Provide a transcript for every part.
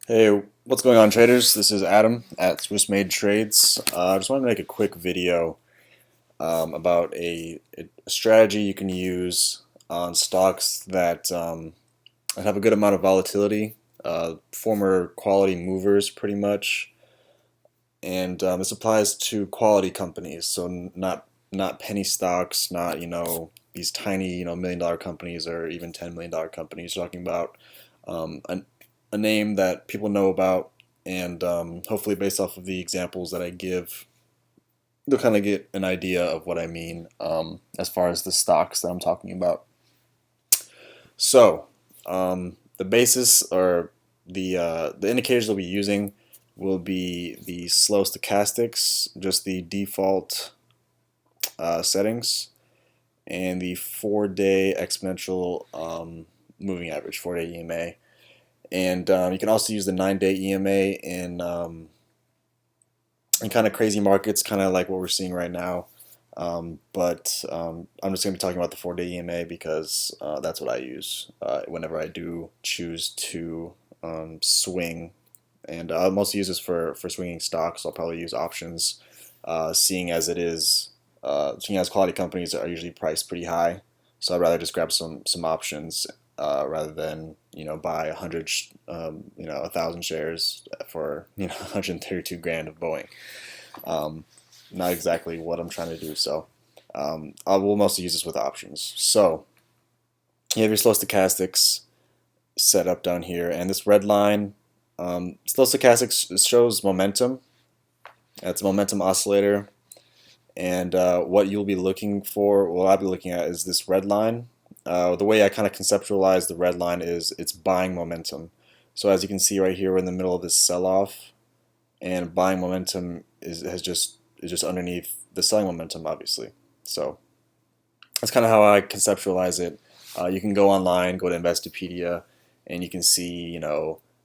Hey, what's going on, traders? This is Adam at Swiss Made Trades. I just wanted to make a quick video about a strategy you can use on stocks that have a good amount of volatility, former quality movers, pretty much, and this applies to quality companies. So not penny stocks, not these tiny $1 million companies or even $10 million companies. We're talking about um, a, a name that people know about, and hopefully based off of the examples that I give, they'll kind of get an idea of what I mean as far as the stocks that I'm talking about. So the basis or the indicators that we'll be using will be the slow stochastics, just the default settings, and the 4-day exponential moving average, 4-day EMA. And you can also use the 9-day EMA in kind of crazy markets, kind of like what we're seeing right now. But I'm just going to be talking about the 4-day EMA because that's what I use whenever I do choose to swing. And I'll mostly use this for swinging stocks. I'll probably use options, seeing as quality companies are usually priced pretty high. So I'd rather just grab some options rather than buy 1,000 shares for 132 grand of Boeing. Um, Not exactly what I'm trying to do. So I will mostly use this with options. So you have your slow stochastics set up down here, and this red line, slow stochastics shows momentum. It's a momentum oscillator, and what you'll be looking for, what I'll be looking at, is this red line. The way I kind of conceptualize the red line is it's buying momentum. So as you can see right here, we're in the middle of this sell-off, and buying momentum is just underneath the selling momentum, obviously. So that's kind of how I conceptualize it. You can go online, go to Investopedia, and you can see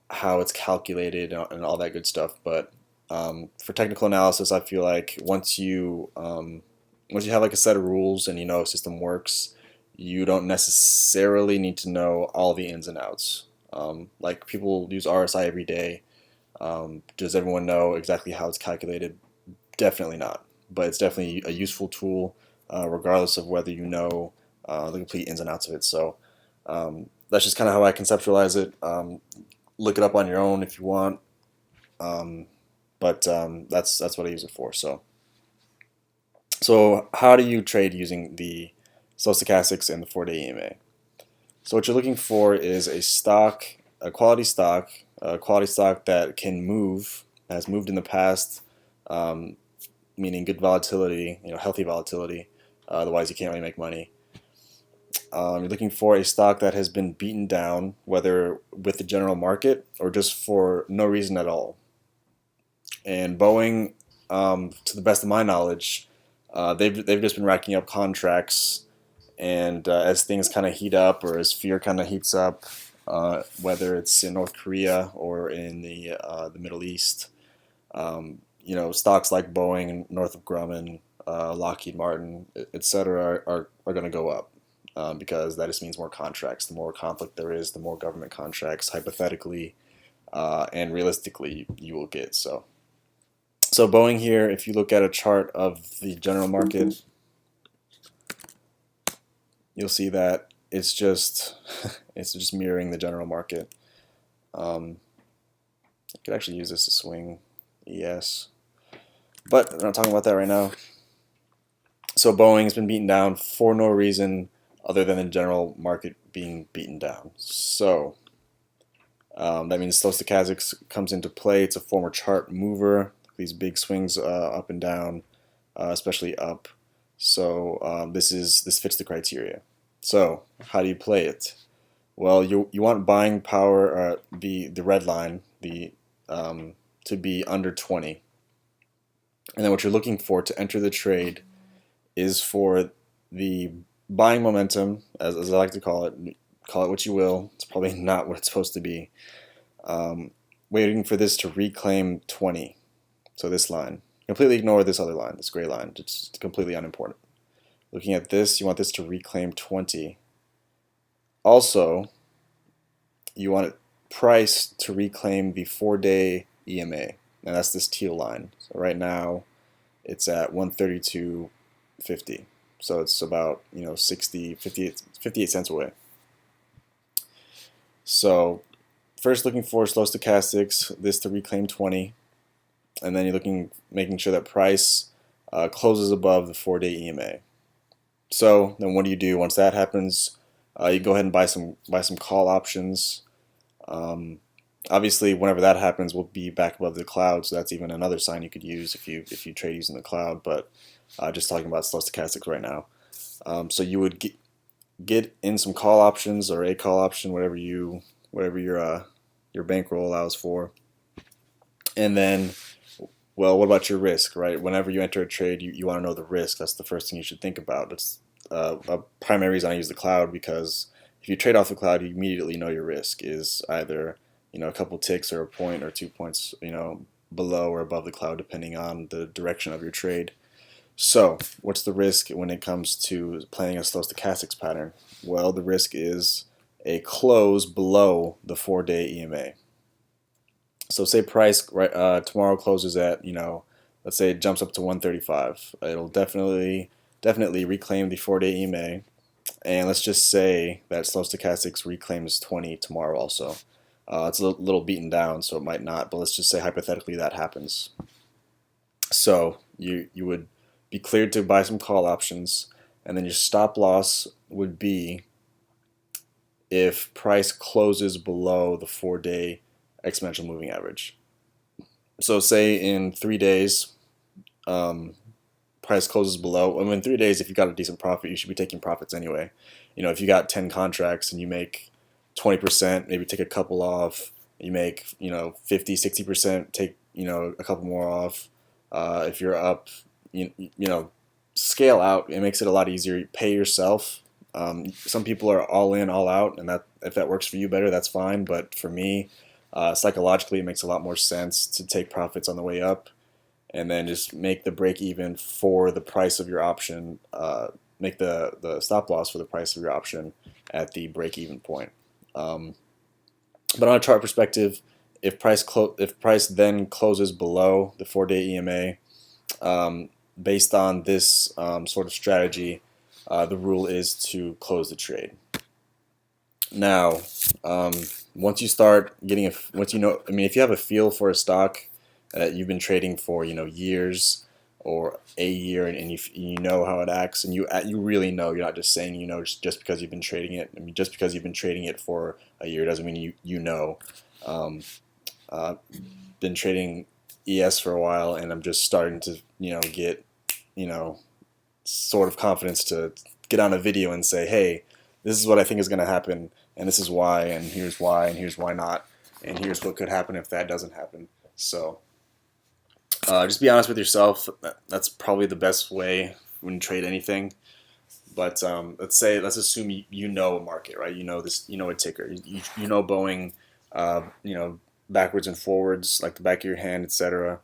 how it's calculated and all that good stuff. But for technical analysis, I feel like once you have like a set of rules and you know a system works, you don't necessarily need to know all the ins and outs. Like people use RSI every day. Does everyone know exactly how it's calculated? Definitely not. But it's definitely a useful tool, regardless of whether you know the complete ins and outs of it. So that's just kind of how I conceptualize it. Look it up on your own if you want. But that's what I use it for. So how do you trade using the slow stochastics and the 4-day EMA? So what you're looking for is a stock, a quality stock, that can move, has moved in the past, um, meaning good volatility, healthy volatility. Otherwise, you can't really make money. You're looking for a stock that has been beaten down, whether with the general market or just for no reason at all. And Boeing, to the best of my knowledge, they've just been racking up contracts, and as things kind of heat up or as fear kind of heats up, whether it's in North Korea or in the Middle East, stocks like Boeing, Northrop Grumman, Lockheed Martin, etc., are going to go up because that just means more contracts. The more conflict there is, the more government contracts, hypothetically and realistically, you will get. So Boeing here, if you look at a chart of the general market, you'll see that it's just it's just mirroring the general market. I could actually use this to swing ES, but we're not talking about that right now. So Boeing has been beaten down for no reason other than the general market being beaten down. So that means slow stochastics comes into play. It's a former chart mover. These big swings up and down, especially up. So this fits the criteria. So how do you play it? Well, you want buying power, the red line, to be under 20, and then what you're looking for to enter the trade is for the buying momentum, as I like to call it what you will. It's probably not what it's supposed to be. Waiting for this to reclaim 20. So this line. Completely ignore this other line, this gray line. It's completely unimportant. Looking at this, you want this to reclaim 20. Also, you want it price to reclaim the 4-day EMA, and that's this teal line. So right now it's at 132.50, so it's about 58 cents away. So first looking for slow stochastics, this to reclaim 20, and then you're making sure that price closes above the 4-day EMA. So then what do you do once that happens? You go ahead and buy some call options. Obviously, whenever that happens, we'll be back above the cloud, so that's even another sign you could use if you trade using the cloud. But just talking about slow stochastics right now. So you would get in some call options or a call option, whatever your bankroll allows for, and then, well, what about your risk, right? Whenever you enter a trade, you want to know the risk. That's the first thing you should think about. It's a primary reason I use the cloud, because if you trade off the cloud, you immediately know your risk is either a couple ticks or a point or 2 points below or above the cloud, depending on the direction of your trade. So what's the risk when it comes to playing a slow stochastics pattern? Well, the risk is a close below the 4-day EMA. So say price tomorrow closes at, let's say it jumps up to 135. It'll definitely reclaim the 4-day EMA. And let's just say that slow stochastics reclaims 20 tomorrow also. It's a little beaten down, so it might not, but let's just say hypothetically that happens. So you would be cleared to buy some call options, and then your stop loss would be if price closes below the 4-day exponential moving average. So say in 3 days, price closes below. I mean, in 3 days, if you got a decent profit, you should be taking profits anyway. If you got 10 contracts and you make 20%, maybe take a couple off. You make 50, 60%, take a couple more off. If you're up, scale out. It makes it a lot easier. You pay yourself. Some people are all in, all out, and if that works for you better, that's fine. But for me, psychologically, it makes a lot more sense to take profits on the way up, and then just make the break even for the price of your option. Make the stop loss for the price of your option at the break even point. But on a chart perspective, if price then closes below the 4-day EMA, based on this sort of strategy, the rule is to close the trade. Now, once you start getting if you have a feel for a stock that you've been trading for years or a year, and you know how it acts, and you really know, you're not just saying just because you've been trading it. I mean, just because you've been trading it for a year doesn't mean you know. Been trading ES for a while, and I'm just starting to get sort of confidence to get on a video and say, hey, this is what I think is going to happen, and this is why, and here's why not, and here's what could happen if that doesn't happen. So just be honest with yourself. That's probably the best way when you trade anything. But let's assume you know a market, right? You know a ticker. You know Boeing, backwards and forwards, like the back of your hand, etc.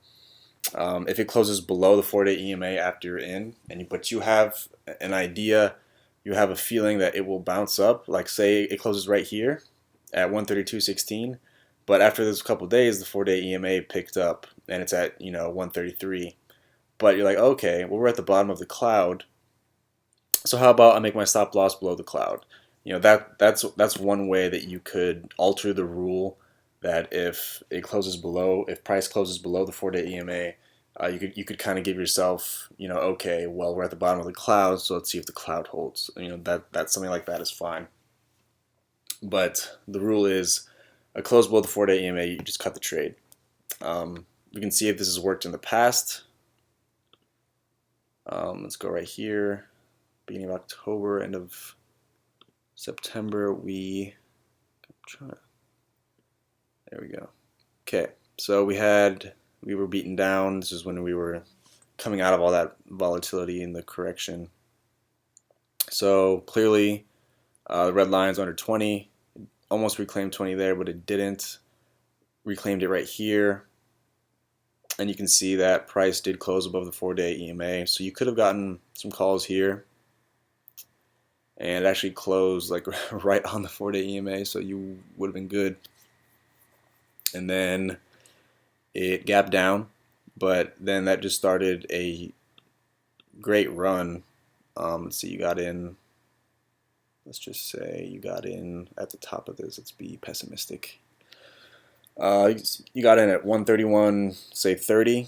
If it closes below the 4-day EMA after you're in, but you have an idea, you have a feeling that it will bounce up. Like say it closes right here at 132.16. But after those couple of days, the 4-day EMA picked up and it's at 133. But you're like, okay, well, we're at the bottom of the cloud. So how about I make my stop loss below the cloud? That's one way that you could alter the rule, that if price closes below the 4-day EMA, you could kind of give yourself, okay, well, we're at the bottom of the cloud, so let's see if the cloud holds. That's something like that is fine. But the rule is, a close below the 4-day EMA, you just cut the trade. We can see if this has worked in the past. Let's go right here. Beginning of October, end of September, there we go. Okay, so we were beaten down. This is when we were coming out of all that volatility in the correction. So clearly, the red line's under 20. Almost reclaimed 20 there, but it didn't. Reclaimed it right here. And you can see that price did close above the 4-day EMA. So you could have gotten some calls here. And it actually closed like right on the 4-day EMA, so you would have been good. and then it gapped down, but then that just started a great run. Let's see, you got in. Let's just say you got in at the top of this. Let's be pessimistic. You got in at 131, say 30,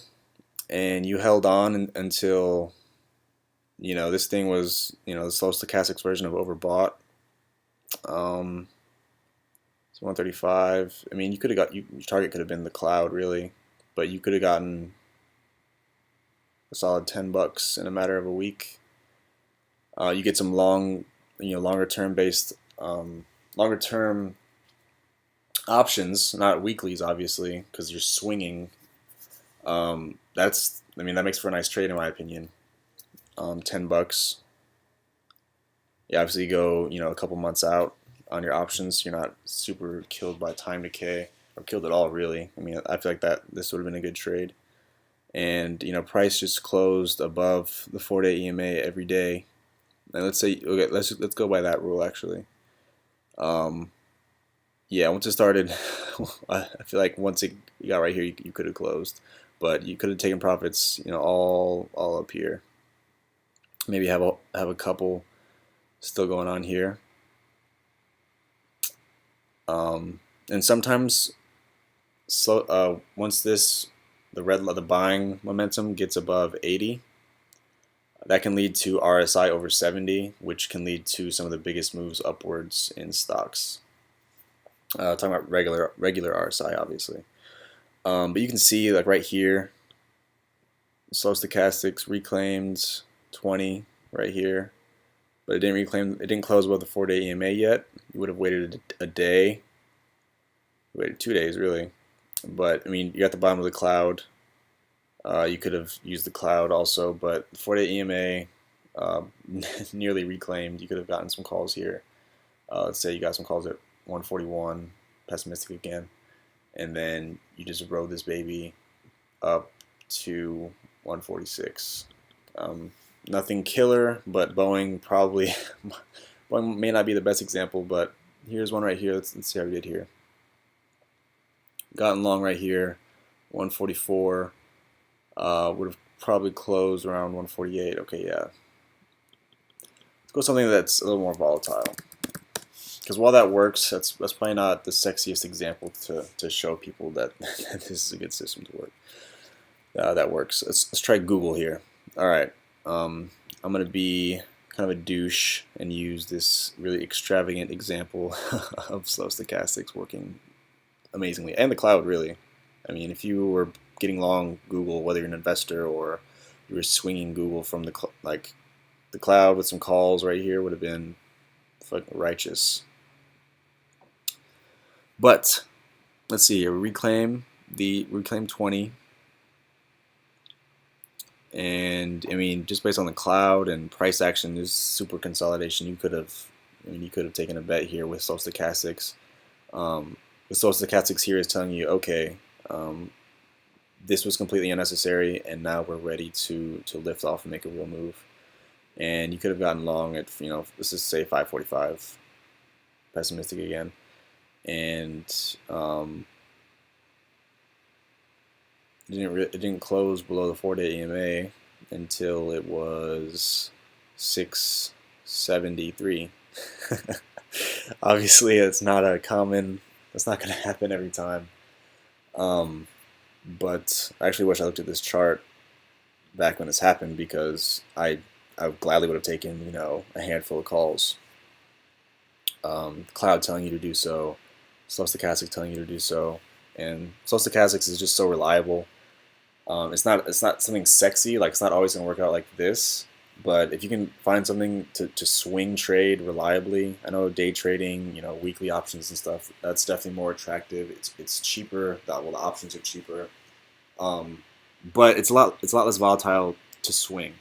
and you held on until this thing was the slow stochastics version of overbought. It's 135. I mean, you could have got your target could have been the cloud really, but you could have gotten a solid $10 in a matter of a week. You get some longer term based, longer term options, not weeklies, obviously, because you're swinging. That makes for a nice trade in my opinion. $10. You obviously go, a couple months out on your options. You're not super killed by time decay or killed at all, really. I mean, I feel like this would have been a good trade. And price just closed above the 4-day EMA every day. And let's say, okay, let's go by that rule actually. Yeah, once it started, I feel like once you got right here, you could have closed, but you could have taken profits, all up here. Maybe have a couple still going on here. And sometimes, once the buying momentum gets above 80, that can lead to RSI over 70, which can lead to some of the biggest moves upwards in stocks. Talking about regular RSI, obviously. But you can see, like right here, slow stochastics reclaimed 20 right here, but it didn't reclaim. It didn't close above the 4-day EMA yet. You would have waited a day. You waited 2 days really, but I mean, you got the bottom of the cloud. You could have used the cloud also, but the 4-day EMA nearly reclaimed. You could have gotten some calls here. Let's say you got some calls at 141, pessimistic again, and then you just rode this baby up to 146. Nothing killer, but Boeing probably Boeing may not be the best example, but here's one right here. Let's see how we did here. Gotten long right here, 144. Would have probably closed around 148. Okay, yeah. Let's go something that's a little more volatile. Because while that works, that's probably not the sexiest example to show people that this is a good system to work. That works. Let's try Google here. All right. I'm gonna be kind of a douche and use this really extravagant example of slow stochastics working amazingly, and the cloud really. I mean, if you were getting long Google, whether you're an investor or you were swinging Google from the cloud with some calls right here, would have been fucking righteous. But let's see here. Reclaim 20, and I mean, just based on the cloud and price action, there's super consolidation. You could have taken a bet here with slow stochastics. The slow stochastics here is telling you, okay, this was completely unnecessary, and now we're ready to lift off and make a real move. And you could have gotten long at, let's just say 545, pessimistic again, and it didn't close below the 4-day EMA until it was 673. Obviously, it's not a common. That's not going to happen every time. But I actually wish I looked at this chart back when this happened, because I gladly would have taken a handful of calls. Cloud telling you to do so, slow stochastics telling you to do so, and slow stochastics is just so reliable. It's not something sexy, like it's not always going to work out like this, but if you can find something to swing trade reliably, I know day trading, weekly options and stuff, that's definitely more attractive. It's cheaper. The options are cheaper, but it's a lot less volatile to swing,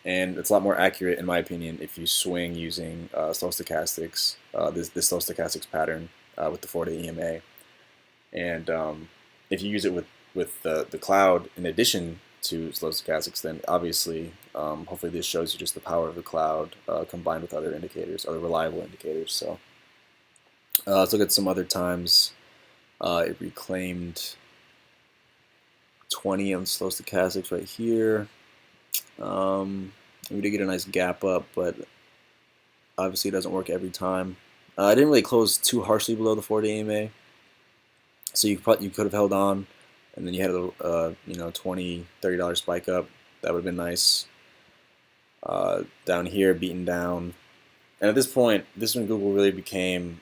and it's a lot more accurate in my opinion if you swing using slow stochastics, this slow stochastics pattern with the 4-day EMA, and if you use it with the cloud in addition to slow stochastics, then obviously, hopefully this shows you just the power of the cloud combined with other reliable indicators. So let's look at some other times. It reclaimed 20 on slow stochastics right here. We did get a nice gap up, but obviously it doesn't work every time. I didn't really close too harshly below the 4-day EMA, so you could have held on, and then you had a $20, $30 spike up. That would have been nice. Down here, beaten down. And at this point, this is when Google really became,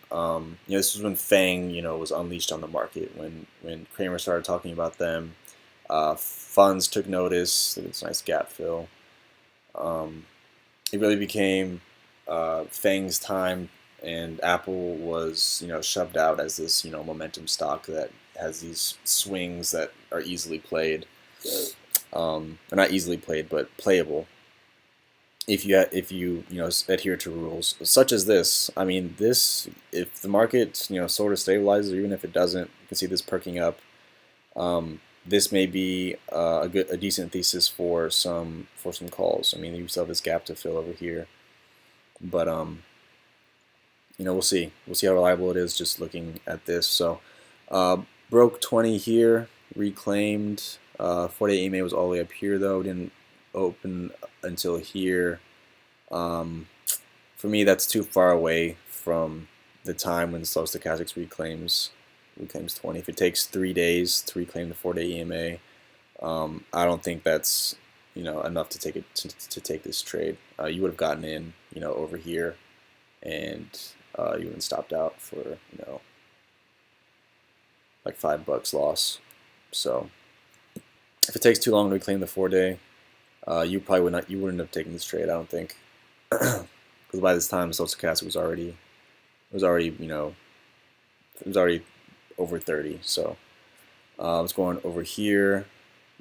this was when FANG, was unleashed on the market. When Kramer started talking about them, funds took notice. It's a nice gap fill. It really became FANG's time, and Apple was, shoved out as this, momentum stock that has these swings that are easily played. Or not easily played, but playable. If you adhere to rules such as this. I mean, this, if the market sort of stabilizes, or even if it doesn't, you can see this perking up. This may be a decent thesis for some calls. I mean, you still have this gap to fill over here, but we'll see how reliable it is just looking at this. So broke 20 here, reclaimed. 48 EMA was all the way up here though, didn't open until here. For me, that's too far away from the time when slow stochastics reclaims 20. If it takes 3 days to reclaim the 4-day EMA, I don't think that's enough to take it to take this trade. You would have gotten in over here, and you would have stopped out for like $5 loss. So if it takes too long to reclaim the 4-day, you wouldn't have taken this trade, I don't think, because by this time Stochastic was already over 30. So it's going over here,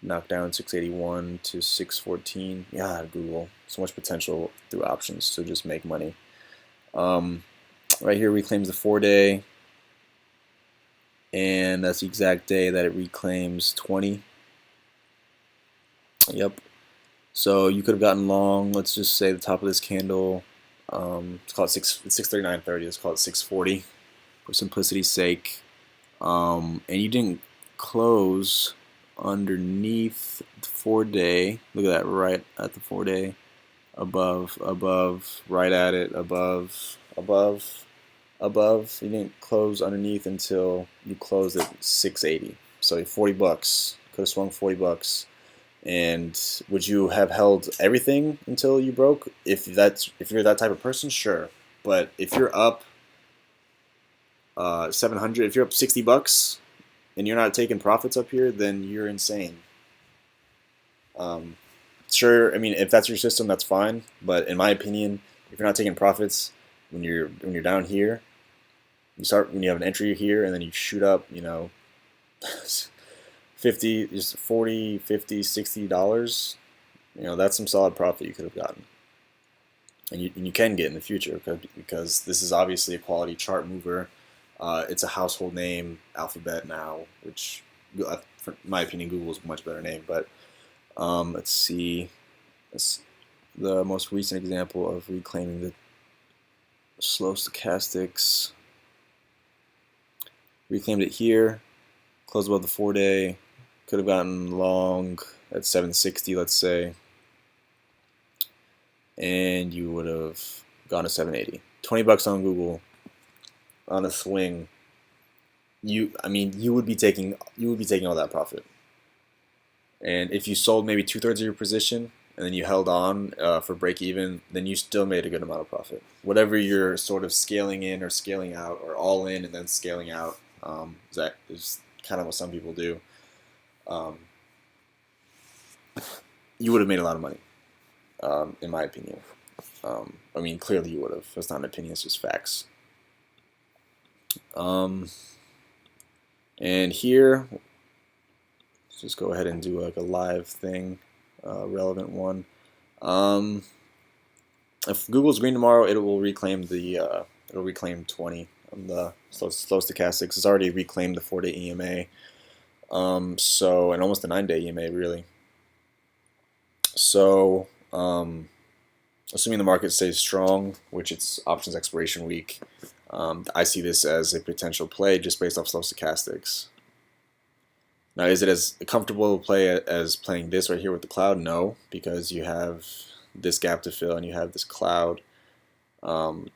knocked down 681 to 614. Yeah, Google, so much potential through options to just make money. Right here reclaims the 4-day, and that's the exact day that it reclaims 20. Yep. So you could have gotten long. Let's just say the top of this candle. Let's call it 639.30. Let's call it 640 for simplicity's sake. And you didn't close underneath the 4-day. Look at that, right at the 4-day. Above, right at it, above. You didn't close underneath until you closed at 680. So $40. Could have swung $40. And would you have held everything until you broke? If you're that type of person, sure. But if you're up 700, if you're up $60 and you're not taking profits up here, then you're insane. Sure, I mean, if that's your system, that's fine. But in my opinion, if you're not taking profits when you're down here, when you have an entry here and then you shoot up, 50, just 40, 50, $60, that's some solid profit you could have gotten. And you can get in the future, because this is obviously a quality chart mover. It's a household name, Alphabet now, which, in my opinion, Google is a much better name. But let's see. The most recent example of reclaiming the slow stochastics. Reclaimed it here, closed above the 4-day. Could have gotten long at 760, let's say, and you would have gone to 780. $20 on Google on a swing. You would be taking all that profit. And if you sold maybe 2/3 of your position and then you held on for break even, then you still made a good amount of profit. Whatever you're sort of scaling in or scaling out, or all in and then scaling out, that is kind of what some people do. You would have made a lot of money, in my opinion. I mean, clearly you would have. It's not an opinion; it's just facts. And here, let's just go ahead and do like a live thing, relevant one. If Google's green tomorrow, it will reclaim it'll reclaim 20 on the slow stochastics. It's already reclaimed the 4-day EMA. So, and almost a 9-day EMA, really. So, assuming the market stays strong, which it's options expiration week, I see this as a potential play just based off stochastics. Now, is it as comfortable to play as playing this right here with the cloud? No, because you have this gap to fill and you have this cloud um,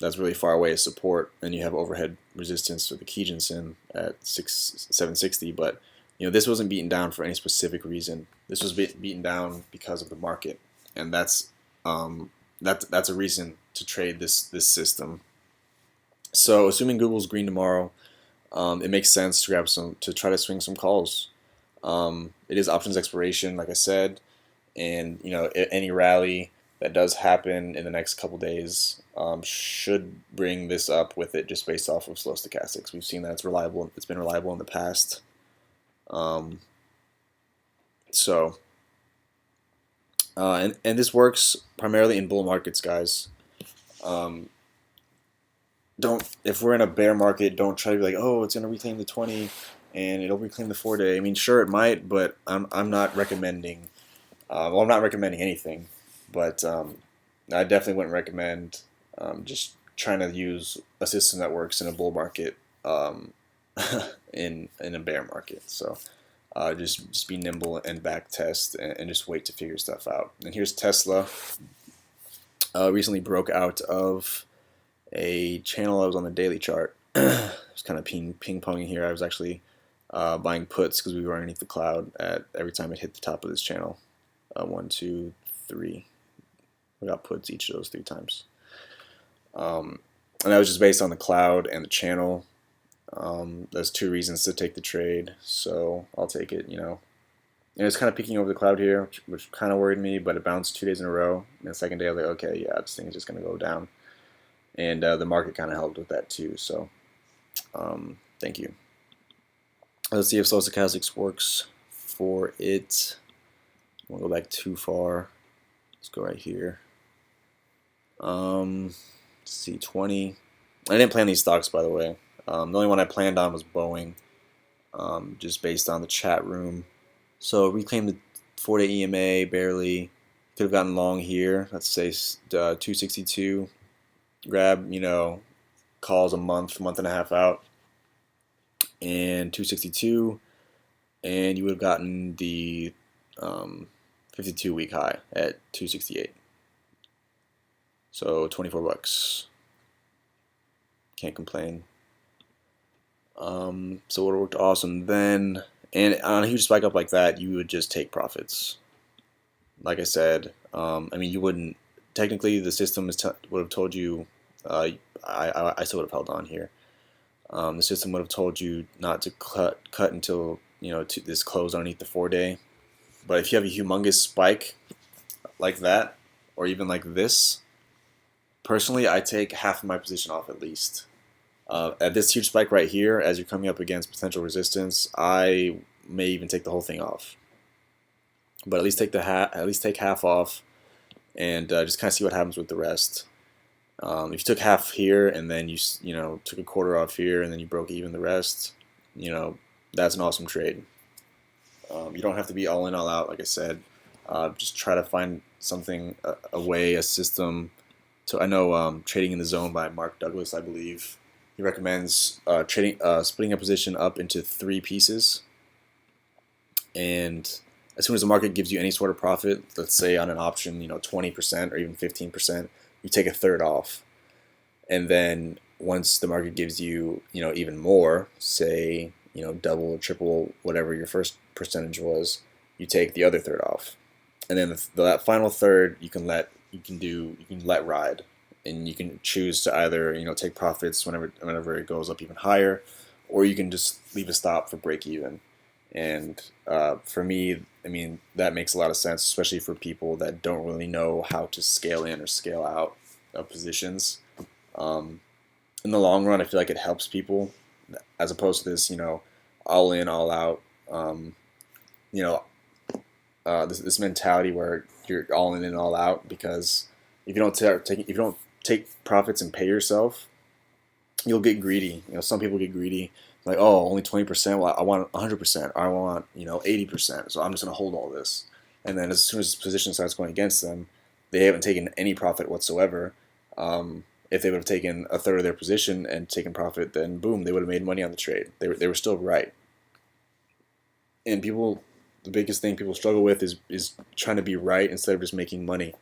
that's really far away as support, and you have overhead resistance for the Kijinsen at 760. But this wasn't beaten down for any specific reason. This was beaten down because of the market, and that's a reason to trade this system. So, assuming Google's green tomorrow, it makes sense to grab to try to swing some calls. It is options expiration, like I said, and any rally that does happen in the next couple days should bring this up with it, just based off of slow stochastics. We've seen that it's reliable. It's been reliable in the past. So, and this works primarily in bull markets, guys. If we're in a bear market, don't try to be like, oh, it's gonna reclaim the 20 and it'll reclaim the 4-day. I mean, sure, it might, but I'm not recommending. Well, I'm not recommending anything, but I definitely wouldn't recommend just trying to use a system that works in a bull market in a bear market. So just be nimble and back test and just wait to figure stuff out. And here's Tesla. Recently broke out of a channel that was on the daily chart. I was kind of ping-ponging here. I was actually buying puts because we were underneath the cloud at every time it hit the top of this channel. 1, 2, 3. We got puts each of those 3 times. And that was just based on the cloud and the channel. There's 2 reasons to take the trade, so I'll take it, And it's kind of peeking over the cloud here, which kind of worried me, but it bounced 2 days in a row. And the second day I was like, okay, yeah, this thing is just going to go down. And the market kind of helped with that too, so thank you. Let's see if stochastics works for it. I won't go back too far. Let's go right here. Let's see, 20. I didn't plan these stocks, by the way. The only one I planned on was Boeing, just based on the chat room. So reclaimed the 4-day EMA barely. Could have gotten long here. Let's say 262. Grab, calls a month and a half out, and 262, and you would have gotten the 52-week high at 268. So $24. Can't complain. So it worked awesome then, and on a huge spike up like that, you would just take profits. Like I said, I mean, you wouldn't. Technically, the system would have told you. I still would have held on here. The system would have told you not to cut until this close underneath the 4-day. But if you have a humongous spike like that, or even like this, personally, I take half of my position off at least. At this huge spike right here, as you're coming up against potential resistance, I may even take the whole thing off. But at least take half off, and just kind of see what happens with the rest. If you took half here and then you took a quarter off here and then you broke even the rest, that's an awesome trade. You don't have to be all in, all out, like I said. Just try to find something, a way, a system. So I know Trading in the Zone by Mark Douglas, I believe. He recommends splitting a position up into 3 pieces, and as soon as the market gives you any sort of profit, let's say on an option, 20% or even 15%, you take a third off. And then once the market gives you, even more, say, double or triple whatever your first percentage was, you take the other third off. And then that final third you can let ride. And you can choose to either, take profits whenever it goes up even higher, or you can just leave a stop for break even. And for me, I mean, that makes a lot of sense, especially for people that don't really know how to scale in or scale out of positions. In the long run, I feel like it helps people, as opposed to this, all in, all out, this mentality where you're all in and all out. Because if you don't take profits and pay yourself, you'll get greedy. Some people get greedy. Like, oh, only 20%. Well, I want 100%. I want 80%. So I'm just gonna hold all this. And then as soon as the position starts going against them, they haven't taken any profit whatsoever. if they would have taken a third of their position and taken profit, then boom, they would have made money on the trade. They were still right. And people, the biggest thing people struggle with is trying to be right instead of just making money.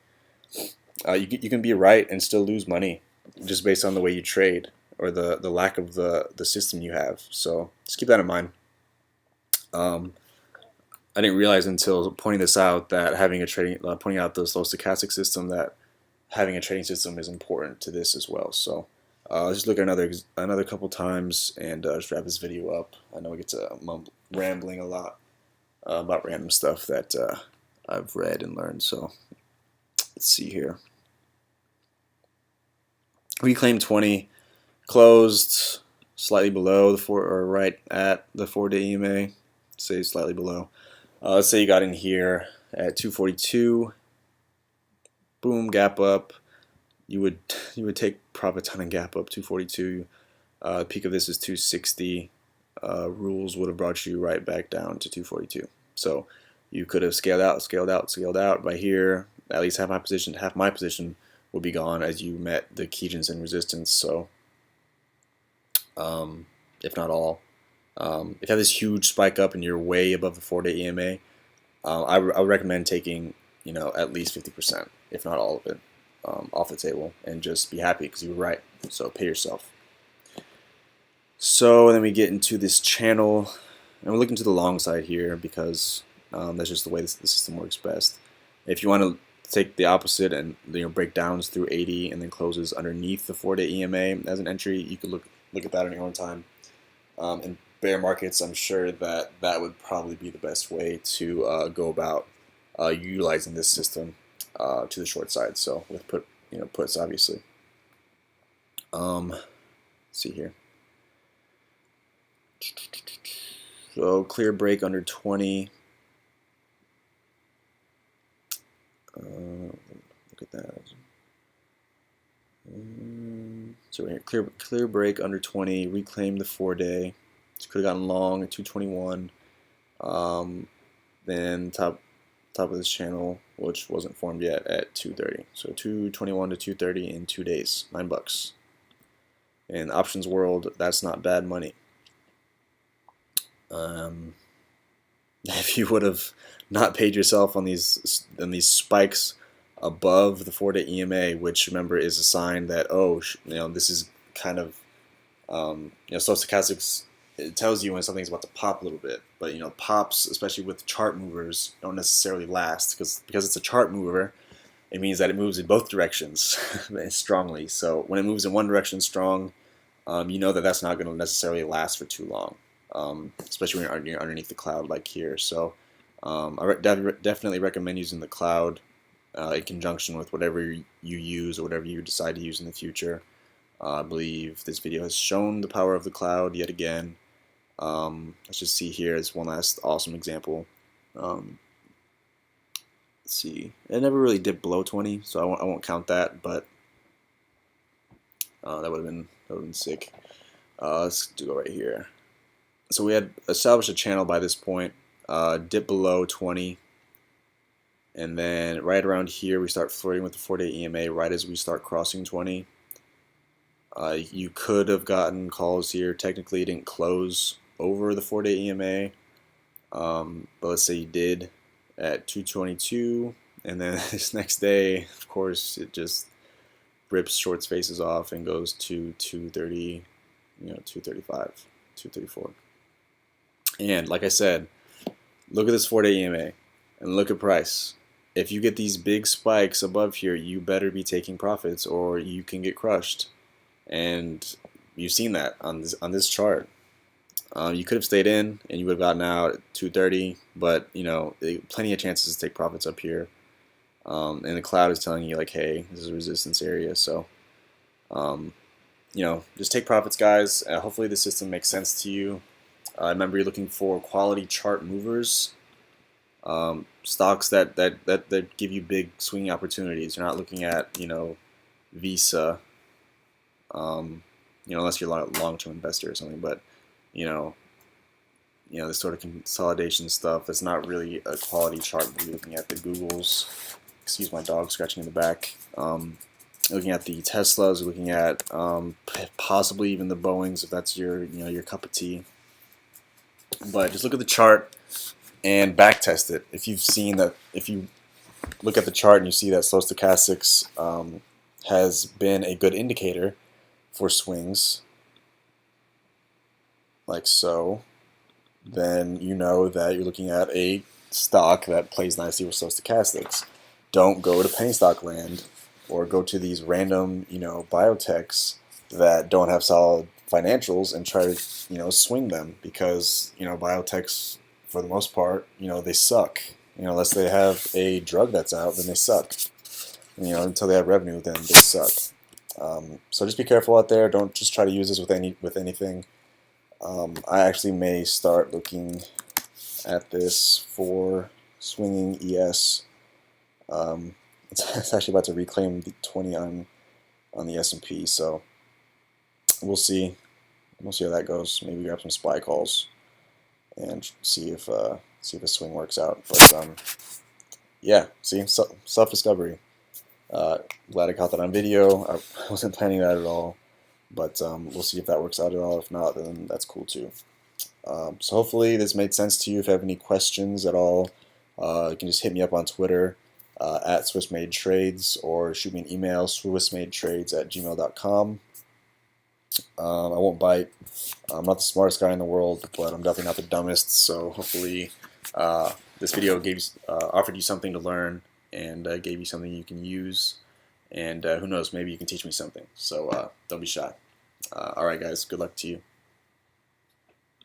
You can be right and still lose money just based on the way you trade or the lack of the system you have. So just keep that in mind. I didn't realize until pointing this out that having a trading, pointing out the stochastic system, that having a trading system is important to this as well. So let's just look at another couple times and just wrap this video up. I know we get to rambling a lot about random stuff that I've read and learned. So let's see here. Reclaim 20 closed slightly below the right at the 4-day EMA. Say slightly below. Let's say you got in here at 242. Boom, gap up. You would take profits on a gap up 242. Peak of this is 260. Rules would have brought you right back down to 242. So you could have scaled out, scaled out, scaled out. By here, at least half my position would be gone as you met the Kijins and resistance. So if not all. If you have this huge spike up and you're way above the 4-day EMA, I would recommend taking at least 50%, if not all of it, off the table, and just be happy because you were right. So pay yourself. So then we get into this channel, and we're looking to the long side here because that's just the way the system works best. If you want to take the opposite and break downs through 80 and then closes underneath the 4-day EMA as an entry, you could look at that on your own time. In bear markets, I'm sure that would probably be the best way to go about utilizing this system to the short side. So with puts obviously. Let's see here. So clear break under 20. Look at that. So here, clear break under 20. Reclaim the 4-day. Could have gotten long at 221. Then top of this channel, which wasn't formed yet, at 230. So 221 to 230 in 2 days, $9. In options world, that's not bad money. If you would have not paid yourself on these spikes above the 4-day EMA, which remember is a sign that this is kind of stochastics. It tells you when something's about to pop a little bit, but pops, especially with chart movers, don't necessarily last because it's a chart mover. It means that it moves in both directions strongly. So when it moves in one direction strong, you know that that's not going to necessarily last for too long, especially when you're underneath the cloud like here. So I definitely recommend using the cloud in conjunction with whatever you use or whatever you decide to use in the future. I believe this video has shown the power of the cloud yet again. Let's just see here as one last awesome example. Let's see, it never really dipped below 20, so I won't count that, but that would have been sick. Let's go right here. So we had established a channel by this point, dip below 20, and then right around here we start flirting with the 4-day EMA right as we start crossing 20. You could have gotten calls here. Technically, it didn't close over the 4-day EMA, but let's say you did at 222, and then this next day, of course, it just rips short spaces off and goes to 230, 235, 234. And like I said, look at this 4-day EMA and look at price. If you get these big spikes above here, you better be taking profits or you can get crushed. And you've seen that on this chart. You could have stayed in and you would have gotten out at 230, but plenty of chances to take profits up here. And the cloud is telling you like, hey, this is a resistance area. So, just take profits, guys. Hopefully the system makes sense to you. Remember, you're looking for quality chart movers, stocks that give you big swinging opportunities. You're not looking at Visa. Unless you're a long-term investor or something, but this sort of consolidation stuff that's not really a quality chart. You're looking at the Googles. Excuse my dog scratching in the back. looking at the Teslas, looking at possibly even the Boeings if that's your your cup of tea. But just look at the chart and back test it. If you've seen that, if you look at the chart and you see that Stochastics has been a good indicator for swings, like so, then you know that you're looking at a stock that plays nicely with Stochastics. Don't go to penny stock land or go to these random, biotechs that don't have solid financials and try to, swing them, because, biotechs, for the most part, they suck. Unless they have a drug that's out, then they suck. Until they have revenue, then they suck. So just be careful out there. Don't just try to use this with anything. I actually may start looking at this for swinging ES. It's actually about to reclaim the 20 on the S&P, so we'll see. We'll see how that goes. Maybe grab some SPY calls and see if a swing works out. But yeah, see, self-discovery. Glad I caught that on video. I wasn't planning that at all, but we'll see if that works out at all. If not, then that's cool too. So hopefully this made sense to you. If you have any questions at all, you can just hit me up on Twitter at SwissMadeTrades, or shoot me an email, swissmadetrades@gmail.com. I won't bite. I'm not the smartest guy in the world, but I'm definitely not the dumbest. So hopefully this video offered you something to learn, and gave you something you can use. And who knows, maybe you can teach me something. So don't be shy. All right, guys. Good luck to you.